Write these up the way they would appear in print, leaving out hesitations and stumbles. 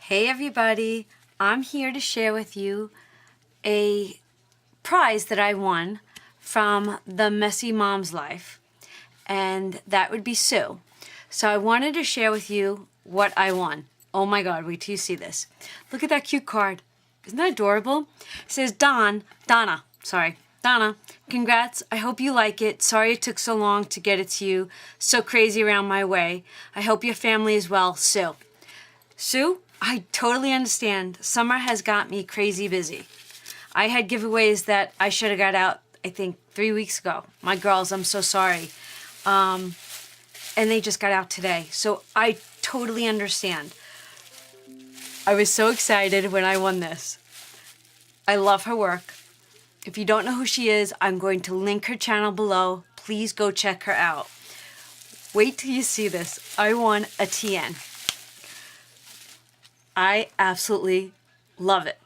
Hey everybody, I'm here to share with you a prize that I won from the Messy Mom's Life, and that would be Sue. So I wanted to share with you what I won. Oh my god, wait till you see this. Look at that cute card. Isn't that adorable? It says Donna, congrats. I hope you like it. Sorry it took so long to get it to you. So crazy around my way. I hope your family is well, Sue. Sue, I totally understand. Summer has got me crazy busy. I had giveaways that I should have got out, I think, 3 weeks ago. My girls, I'm so sorry. And they just got out today. So I totally understand. I was so excited when I won this. I love her work. If you don't know who she is, I'm going to link her channel below. Please go check her out. Wait till you see this. I won a TN. I absolutely love it.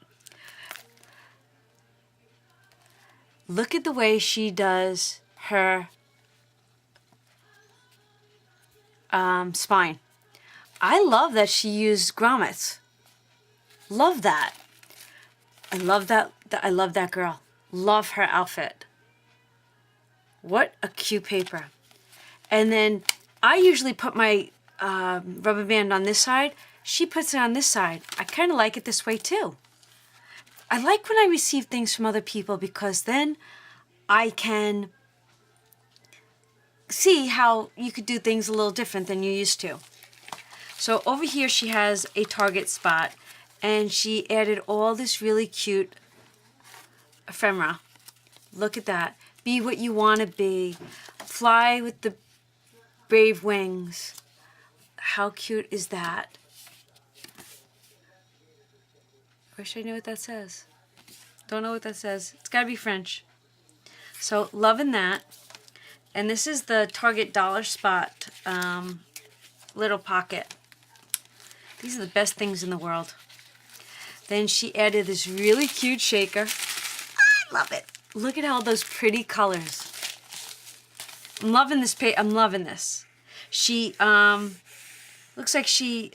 Look at the way she does her spine. I love that she used grommets. Love that. I love that. I love that girl. Love her outfit. What a cute paper. And then I usually put my rubber band on this side. She puts it on this side. I kind of like it this way too. I like when I receive things from other people because then I can see how you could do things a little different than you used to. So over here she has a Target spot and she added all this really cute ephemera. Look at that. Be what you want to be. Fly with the brave wings. How cute is that? Wish I knew what that says. Don't know what that says. It's got to be French. So, loving that. And this is the Target Dollar Spot little pocket. These are the best things in the world. Then she added this really cute shaker. I love it. Look at all those pretty colors. I'm loving this I'm loving this. She looks like she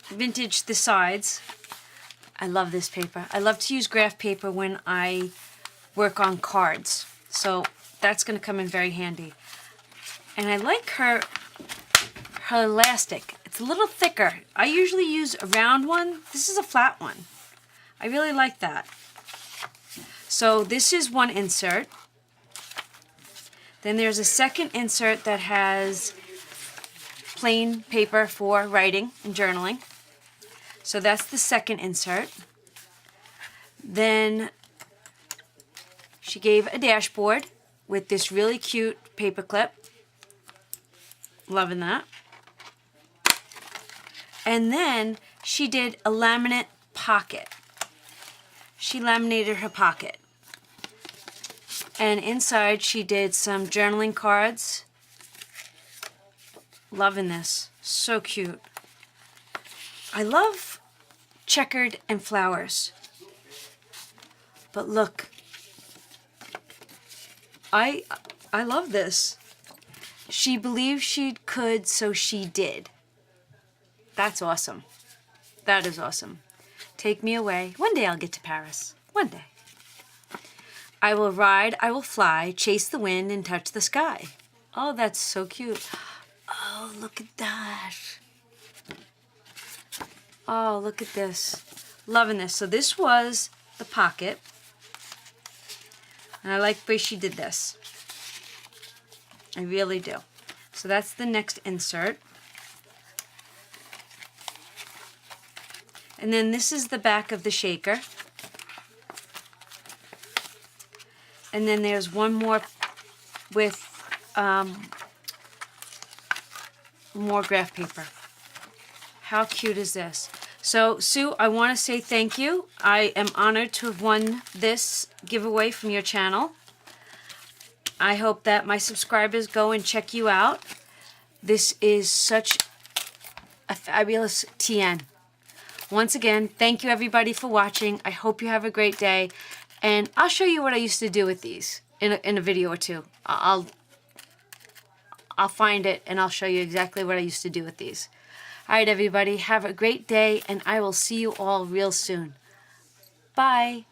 vintage the sides. I love this paper. I love to use graph paper when I work on cards. So that's going to come in very handy. And I like her elastic. It's a little thicker. I usually use a round one. This is a flat one. I really like that. So this is one insert. Then there's a second insert that has plain paper for writing and journaling. So that's the second insert. Then she gave a dashboard with this really cute paper clip. Loving that. And then she did a laminate pocket. She laminated her pocket. And inside she did some journaling cards. Loving this. So cute. I love checkered and flowers. But look. I love this. She believed she could, so she did. That's awesome. That is awesome. Take me away. One day I'll get to Paris. One day. I will ride, I will fly, chase the wind and touch the sky. Oh, that's so cute. Oh, look at that. Oh, look at this. Loving this. So this was the pocket. And I like the way she did this. I really do. So that's the next insert. And then this is the back of the shaker. And then there's one more with more graph paper. How cute is this? So, Sue, I want to say thank you. I am honored to have won this giveaway from your channel. I hope that my subscribers go and check you out. This is such a fabulous TN. Once again, thank you everybody for watching. I hope you have a great day. And I'll show you what I used to do with these in a video or two. I'll find it and I'll show you exactly what I used to do with these. All right, everybody, have a great day, and I will see you all real soon. Bye.